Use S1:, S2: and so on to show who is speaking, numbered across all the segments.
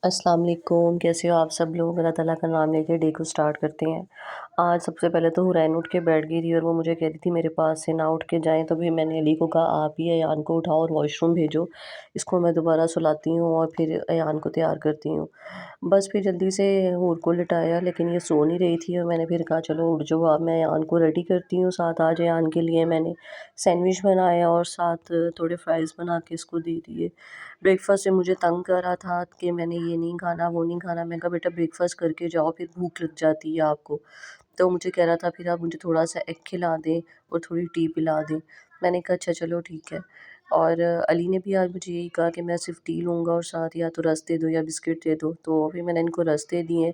S1: अस्सलाम वालेकुम, कैसे हो आप सब लोग? अल्लाह ताला का नाम लेके डे को स्टार्ट करते हैं। आज सबसे पहले तो हुरैन उठ के बैठ गई थी और वो मुझे कह रही थी मेरे पास से ना उठ के जाएँ, तो फिर मैंने अली को कहा आप ही अयान को उठाओ और वॉशरूम भेजो। इसको मैं दोबारा सुलाती हूँ और फिर अयान को तैयार करती हूँ। बस फिर जल्दी से हूर को लिटाया, लेकिन ये सो नहीं रही थी और मैंने फिर कहा चलो उठ जाओ, अब मैं अयान को रेडी करती हूँ। साथ आज अयान के लिए मैंने सैंडविच बनाया और साथ थोड़े फ्राइज़ बना के इसको दे दिए। ब्रेकफ़ास्ट से मुझे तंग कर रहा था कि मैंने ये नहीं खाना, वो नहीं खाना। मैंने कहा बेटा ब्रेकफ़ास्ट करके जाओ, फिर भूख लग जाती है आपको। तो मुझे कह रहा था फिर आप मुझे थोड़ा-सा एग खिला दें और थोड़ी टी पिला दें। मैंने कहा अच्छा चलो ठीक है। और अली ने भी आज मुझे यही कहा कि मैं सिर्फ़ टी लूँगा और साथ या तो रस्क दे दो या बिस्किट दे दो। तो फिर मैंने इनको रस्क दे दिए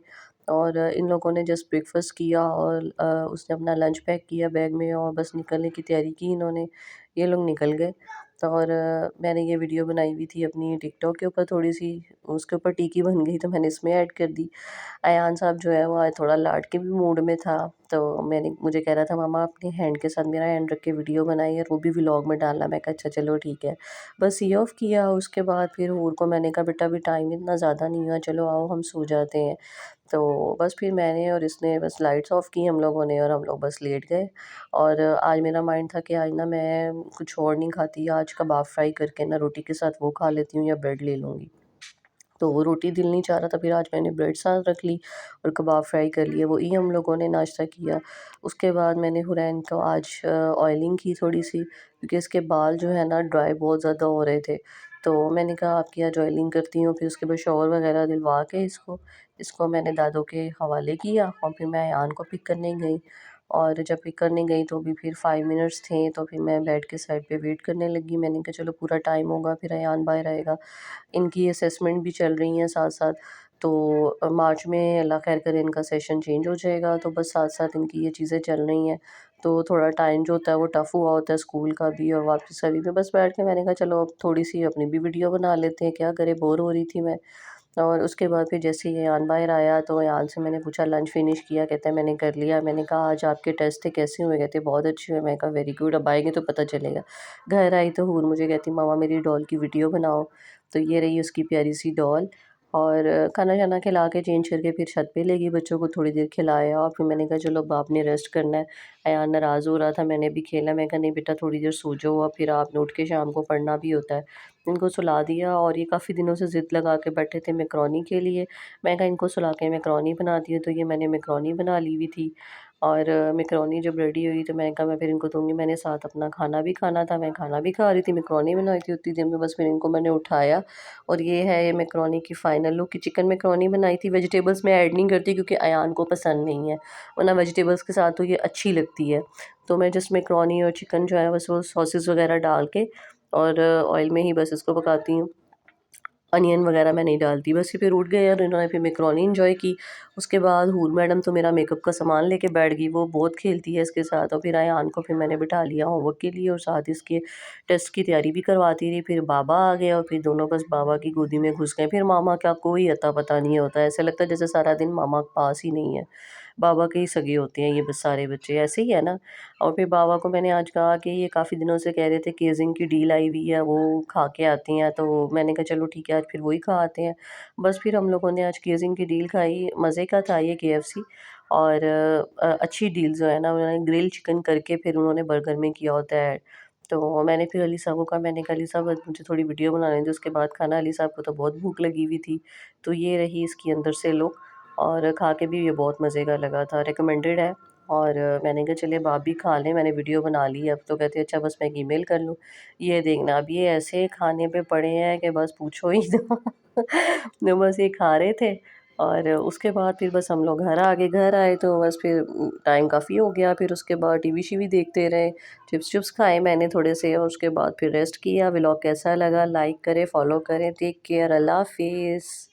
S1: और इन लोगों ने जस्ट ब्रेकफ़ास्ट किया और उसने अपना लंच पैक किया बैग में और बस निकलने की तैयारी की इन्होंने। ये लोग निकल गए। तो और मैंने ये वीडियो बनाई हुई थी अपनी टिकटॉक के ऊपर थोड़ी-सी, उसके ऊपर टिक्की बन गई तो मैंने इसमें ऐड कर दी। अयान साहब जो है वो आज थोड़ा लाड के भी मूड में था, तो मुझे कह रहा था मामा अपने हैंड के साथ मेरा हैंड रख के वीडियो बनाई और वो भी व्लॉग में डालना। मैं कहा अच्छा चलो ठीक है। बस ये ऑफ किया, उसके बाद फिर हूर को मैंने कहा बेटा अभी टाइम इतना ज़्यादा नहीं हुआ, चलो आओ हम सो जाते हैं। तो बस फिर मैंने और इसने बस लाइट्स ऑफ की हम लोगों ने और हम लोग बस लेट गए। और आज मेरा माइंड था कि आज ना मैं कुछ और नहीं खाती, आज कबाब फ्राई करके ना रोटी के साथ वो खा लेती हूँ या ब्रेड ले लूँगी। तो वो रोटी दिल नहीं चाह रहा था, फिर आज मैंने ब्रेड साथ रख ली और कबाब फ्राई कर लिए, वही हम लोगों ने नाश्ता किया। उसके बाद मैंने हुरैन को आज ऑयलिंग की थोड़ी-सी, क्योंकि इसके बाल जो है ना ड्राई बहुत ज़्यादा हो रहे थे। तो मैंने कहा आपकी आज ऑयलिंग करती हूँ, फिर उसके बाद शॉवर वगैरह दिलवा के इसको मैंने दादों के हवाले किया और फिर मैं अयान को पिक करने गई। और जब पिक करने गई तो भी फिर 5 मिनट्स थे, तो फिर मैं बेड के साइड पे वेट करने लगी। मैंने कहा चलो पूरा टाइम होगा फिर अयान बाहर आएगा। इनकी असेसमेंट भी चल रही हैं साथ-साथ, तो मार्च में अल्लाह ख़ैर करे इनका सेशन चेंज हो जाएगा, तो बस साथ-साथ इनकी ये चीज़ें चल रही हैं। तो थोड़ा टाइम जो होता है वो टफ़ हुआ होता है स्कूल का भी और वापस का भी। मैं बस बैठ के मैंने कहा चलो अब थोड़ी-सी अपनी भी वीडियो बना लेते हैं, क्या करें बोर हो रही थी मैं। और उसके बाद फिर जैसे ही अयान बाहर आया तो अयान से मैंने पूछा लंच फिनिश किया? कहता है मैंने कर लिया। मैंने कहा आज आपके टेस्ट थे कैसे हुए? कहते बहुत अच्छे हुए। मैंने कहा वेरी गुड, अब आएँगे तो पता चलेगा। घर आई तो हूर मुझे कहती मामा मेरी डॉल की वीडियो बनाओ। तो ये रही उसकी प्यारी सी डॉल। और खाना-शाना खिला के चेंज करके फिर छत पे ले गई, बच्चों को थोड़ी देर खिलाया और फिर मैंने कहा चलो अब आपने रेस्ट करना है। अयान नाराज़ हो रहा था, मैंने भी खेला। मैं कहा नहीं बेटा थोड़ी देर सो जाओ, अब फिर आपने उठ के शाम को पढ़ना भी होता है। इनको सुला दिया और ये काफ़ी दिनों से ज़िद लगा के बैठे थे मैकरोनी के लिए। मैं कहा इनको सुला के मैकरोनी बनाती हूँ, तो ये मैंने मैकरोनी बना ली हुई थी। और मैकरोनी जब रेडी हुई तो मैंने कहा मैं फिर इनको दूँगी। मैंने साथ अपना खाना भी खाना था, मैं खाना भी खा रही थी, मैकरोनी बनाई थी उतनी देर में। बस फिर इनको मैंने उठाया और ये है ये मैकरोनी की फाइनल लुक। चिकन मैकरोनी बनाई थी, वेजिटेबल्स मैं ऐड नहीं करती क्योंकि अयान को पसंद नहीं है, वरना वेजिटेबल्स के साथ तो ये अच्छी लगती है। तो मैं जस्ट मैकरोनी और चिकन जो है बस वो सॉसेस वगैरह डाल के और ऑयल में ही बस इसको पकाती हूँ। अनियन वगैरह मैं नहीं डालती। बस ये फिर उठ गए और इन्होंने फिर मैकरोनी एन्जॉय की। उसके बाद हूर मैडम तो मेरा मेकअप का सामान लेके बैठ गई, वो बहुत खेलती है इसके साथ। और फिर अयान को फिर मैंने बिठा लिया होमवर्क के लिए और साथ इसके टेस्ट की तैयारी भी करवाती रही। फिर बाबा आ गए और फिर दोनों बस बाबा की गोदी में घुस गए। फिर मामा का कोई अता-पता नहीं होता है, ऐसा लगता है जैसे सारा दिन मामा के पास ही नहीं है। बाबा के ही सगे होते हैं ये बस सारे बच्चे, ऐसे ही है ना। और फिर बाबा को मैंने आज कहा कि ये काफ़ी दिनों से कह रहे थे केज़िंग की डील आई हुई है, वो खा के आती हैं, तो मैंने कहा चलो ठीक है आज फिर वही खा आते हैं। बस फिर हम लोगों ने आज केज़िंग की डील खाई, मज़े का था ये केएफसी। और अच्छी डील जो है ना, उन्होंने ग्रिल चिकन करके फिर उन्होंने बर्गर में किया होता है ऐड। तो मैंने फिर अली साहब को कहा, मैंने कहा अली साहब मुझे थोड़ी वीडियो बनाने दो, उसके बाद खाना। अली साहब को तो बहुत भूख लगी हुई थी। तो ये रही इसकी अंदर से लुक और खा के भी ये बहुत मज़े का लगा था, रिकमेंडेड है। और मैंने कहा चलिए अब आप भी खा लें, मैंने वीडियो बना ली है। अब तो कहते हैं अच्छा बस मैं एक ईमेल कर लूँ। ये देखना अब ये ऐसे खाने पे पड़े हैं कि बस पूछो ही ना। तो बस ये खा रहे थे और उसके बाद फिर बस हम लोग घर आ गए। घर आए तो बस फिर टाइम काफ़ी हो गया, फिर उसके बाद टीवी-शीवी देखते रहे, चिप्स-चिप्स खाए मैंने थोड़े से और उसके बाद फिर रेस्ट किया। व्लॉग कैसा लगा लाइक करें, फॉलो करें, टेक केयर, अल्लाह हाफ़िज़।